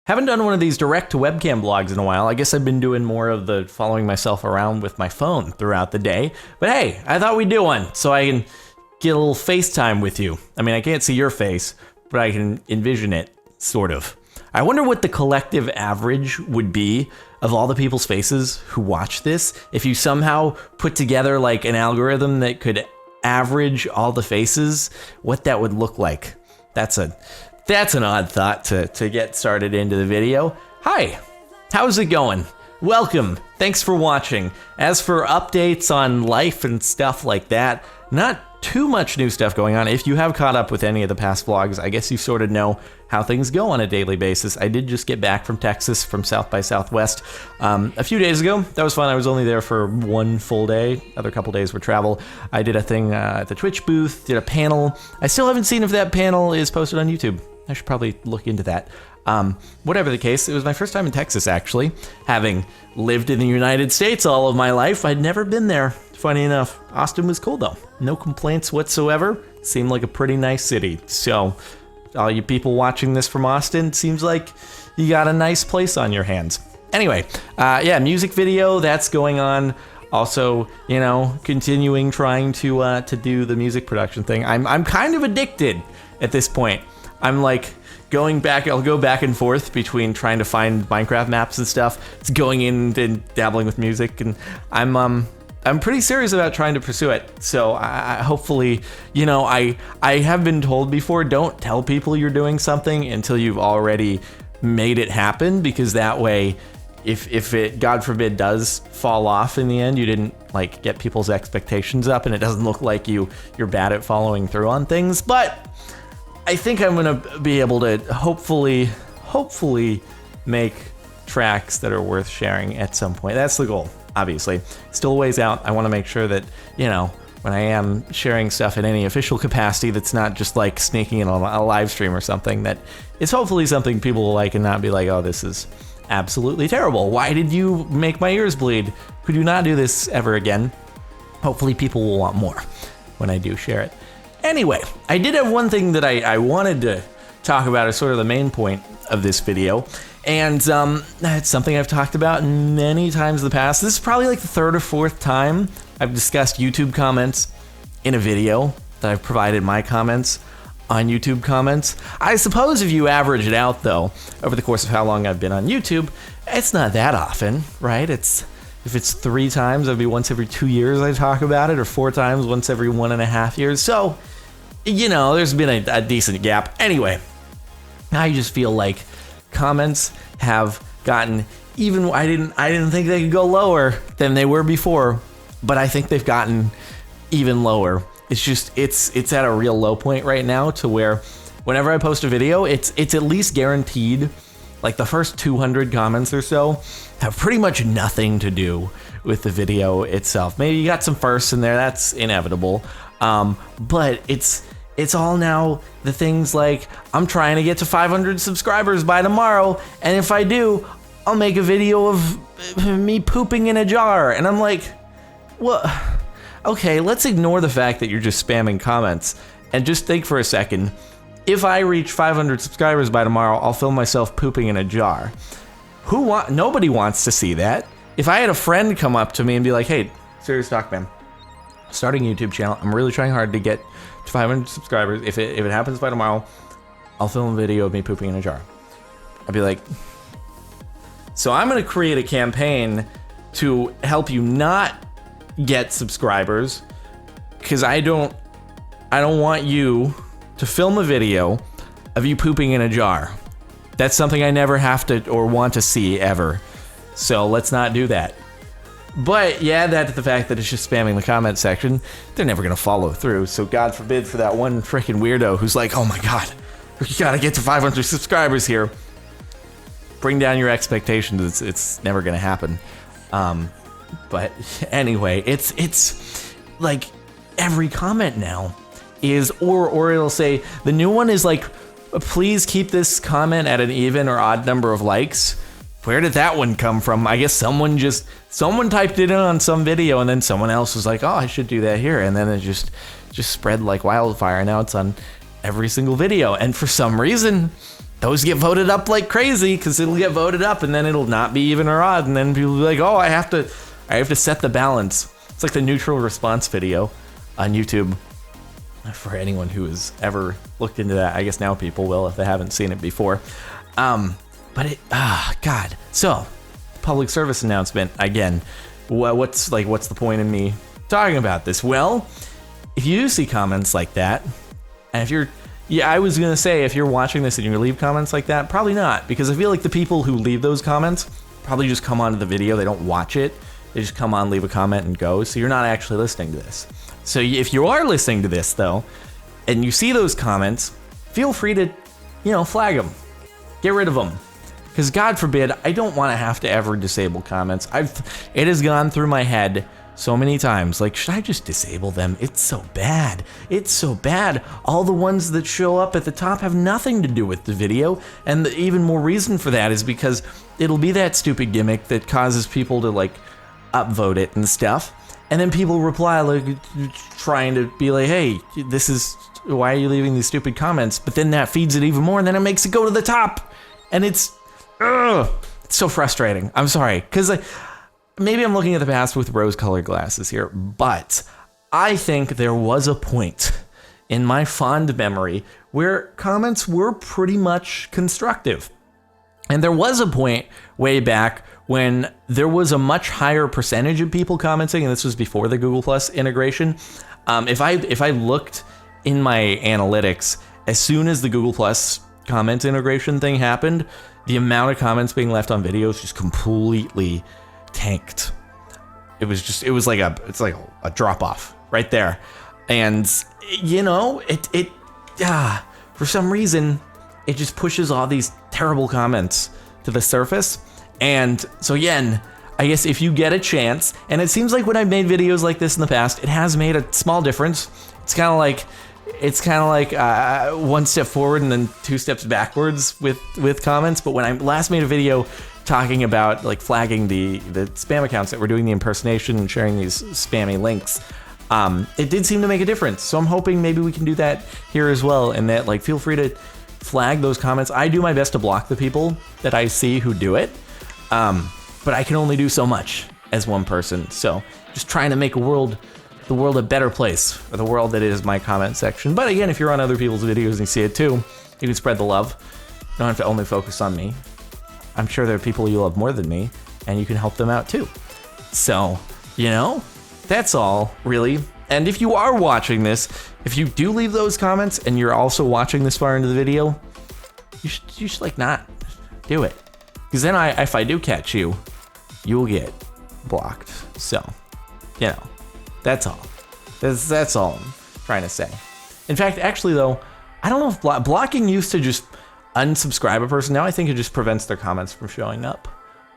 Haven't done one of these direct to webcam vlogs in a while. I guess I've been doing more of the following myself around with my phone throughout the day. But hey, I thought we'd do one so I can get a little FaceTime with you. I mean, I can't see your face, but I can envision it, sort of. I wonder what the collective average would be of all the people's faces who watch this if you somehow put together like an algorithm that could average all the faces, what that would look like. That's an odd thought to get started into the video. Hi, how's it going? Welcome, thanks for watching. As for updates on life and stuff like that, not too much new stuff going on. If you have caught up with any of the past vlogs, I guess you sort of know how things go on a daily basis. I did just get back from Texas, from South by Southwest, a few days ago. That was fun. I was only there for one full day. Other couple days were travel. I did a thing at the Twitch booth, did a panel. I still haven't seen if that panel is posted on YouTube. I should probably look into that. Whatever the case, it was my first time in Texas, actually. Having lived in the United States all of my life, I'd never been there. Funny enough, Austin was cool though. No complaints whatsoever. Seemed like a pretty nice city. So, all you people watching this from Austin, seems like you got a nice place on your hands. Anyway, yeah, music video, that's going on. Also, you know, continuing trying to do the music production thing. I'm kind of addicted at this point. I'm like going back, I'll go back and forth between trying to find Minecraft maps and stuff. It's going in and dabbling with music, and I'm pretty serious about trying to pursue it. So I hopefully, you know, I have been told before, don't tell people you're doing something until you've already made it happen, because that way, if it, God forbid, does fall off in the end, you didn't like get people's expectations up, and it doesn't look like you're bad at following through on things. But I think I'm gonna be able to hopefully make tracks that are worth sharing at some point. That's the goal, obviously. Still a ways out. I want to make sure that, you know, when I am sharing stuff in any official capacity that's not just like sneaking in on a live stream or something, that it's hopefully something people will like and not be like, oh, this is absolutely terrible. Why did you make my ears bleed? Could you not do this ever again? Hopefully people will want more when I do share it. Anyway, I did have one thing that I wanted to talk about as sort of the main point of this video, and it's something I've talked about many times in the past. This is probably like the third or fourth time I've discussed YouTube comments in a video, that I've provided my comments on YouTube comments. I suppose if you average it out, though, over the course of how long I've been on YouTube, it's not that often, right? If it's 3 times, it'd be once every 2 years I talk about it, or 4 times, once every 1.5 years. So, you know, there's been a decent gap. Anyway, I just feel like comments have gotten even. I didn't think they could go lower than they were before, but I think they've gotten even lower. It's just it's at a real low point right now, to where whenever I post a video, it's at least guaranteed, like the first 200 comments or so have pretty much nothing to do with the video itself. Maybe you got some firsts in there, that's inevitable. But it's all now the things like, I'm trying to get to 500 subscribers by tomorrow, and if I do, I'll make a video of me pooping in a jar. And I'm like, well, okay, let's ignore the fact that you're just spamming comments and just think for a second. If I reach 500 subscribers by tomorrow, I'll film myself pooping in a jar. Nobody wants to see that. If I had a friend come up to me and be like, hey, serious talk, man, starting a YouTube channel, I'm really trying hard to get to 500 subscribers. If it happens by tomorrow, I'll film a video of me pooping in a jar. I'd be like, so I'm gonna create a campaign to help you not get subscribers, because I don't want you to film a video of you pooping in a jar. That's something I never have to or want to see ever. So let's not do that. But yeah, add that to the fact that it's just spamming the comment section, they're never gonna follow through. So God forbid for that one freaking weirdo who's like, oh my God, we gotta get to 500 subscribers here. Bring down your expectations. It's never gonna happen. But anyway, it's like every comment now is, or it'll say, the new one is like, please keep this comment at an even or odd number of likes. Where did that one come from? I guess someone typed it in on some video, and then someone else was like, oh, I should do that here. And then it just spread like wildfire. Now it's on every single video. And for some reason, those get voted up like crazy, because it'll get voted up and then it'll not be even or odd, and then people will be like, oh, I have to set the balance. It's like the neutral response video on YouTube. For anyone who has ever looked into that, I guess now people will if they haven't seen it before. God. So, public service announcement again. What's the point in me talking about this? Well, if you do see comments like that, and if you're, I was gonna say if you're watching this and you leave comments like that, probably not, because I feel like the people who leave those comments probably just come onto the video. They don't watch it. They just come on, leave a comment, and go. So you're not actually listening to this. So if you are listening to this though, and you see those comments, feel free to, flag them, get rid of them. Because God forbid, I don't want to have to ever disable comments. It has gone through my head so many times, like, should I just disable them? It's so bad. It's so bad. All the ones that show up at the top have nothing to do with the video, and the even more reason for that is because it'll be that stupid gimmick that causes people to, like, upvote it and stuff, and then people reply, like, trying to be like, hey, why are you leaving these stupid comments? But then that feeds it even more, and then it makes it go to the top, and it's so frustrating. I'm sorry, because maybe I'm looking at the past with rose-colored glasses here, but I think there was a point in my fond memory where comments were pretty much constructive. And there was a point way back when there was a much higher percentage of people commenting, and this was before the Google Plus integration. If I looked in my analytics, as soon as the Google Plus comment integration thing happened, the amount of comments being left on videos just completely tanked. It's like a drop off right there. And for some reason it just pushes all these terrible comments to the surface. And so again, I guess if you get a chance, and it seems like when I've made videos like this in the past, it has made a small difference. It's kind of like one step forward and then two steps backwards with comments. But when I last made a video talking about like flagging the spam accounts that were doing the impersonation and sharing these spammy links, it did seem to make a difference. So I'm hoping maybe we can do that here as well, and that, like, feel free to flag those comments. I do my best to block the people that I see who do it, but I can only do so much as one person. So just trying to make the world a better place, or the world that is my comment section. But again, if you're on other people's videos and you see it too, you can spread the love. You don't have to only focus on me. I'm sure there are people you love more than me, and you can help them out too. So, that's all, really. And if you are watching this, if you do leave those comments and you're also watching this far into the video, you should like not do it. Because then if I do catch you, you'll get blocked. So, that's all. That's all I'm trying to say. In fact, actually though, I don't know if blocking used to just unsubscribe a person. Now I think it just prevents their comments from showing up.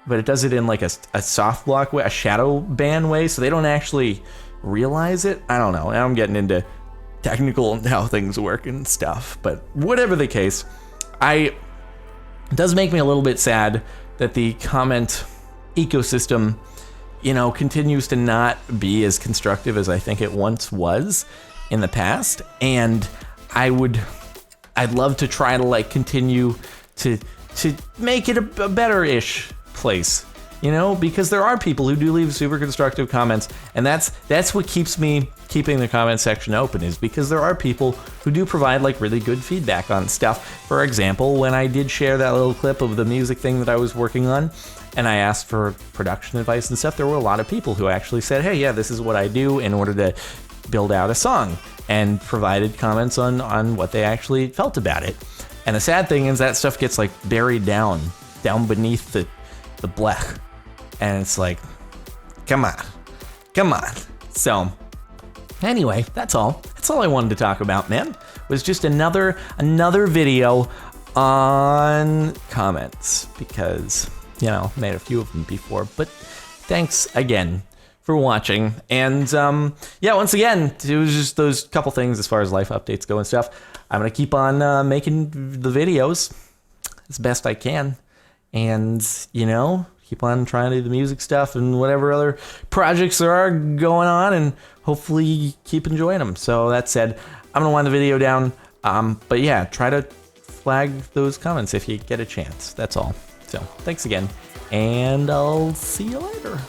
But it does it in like a soft block way, a shadow ban way, so they don't actually realize it. I don't know. Now I'm getting into technical and how things work and stuff. But whatever the case, it does make me a little bit sad that the comment ecosystem, continues to not be as constructive as I think it once was in the past. And I'd love to try to like continue to make it a better-ish place, because there are people who do leave super constructive comments, and that's what keeps me keeping the comment section open, is because there are people who do provide like really good feedback on stuff. For example, when I did share that little clip of the music thing that I was working on, and I asked for production advice and stuff, there were a lot of people who actually said, hey, yeah, this is what I do in order to build out a song, and provided comments on what they actually felt about it. And the sad thing is that stuff gets like buried down beneath the blech, and it's like, come on. So anyway, that's all I wanted to talk about, man. Was just another video on comments, because made a few of them before. But thanks again for watching, and once again, it was just those couple things as far as life updates go and stuff. I'm gonna keep on making the videos as best I can, and keep on trying to do the music stuff and whatever other projects there are going on, and hopefully keep enjoying them. So that said, I'm gonna wind the video down, but yeah, try to flag those comments if you get a chance. That's all. So thanks again, and I'll see you later.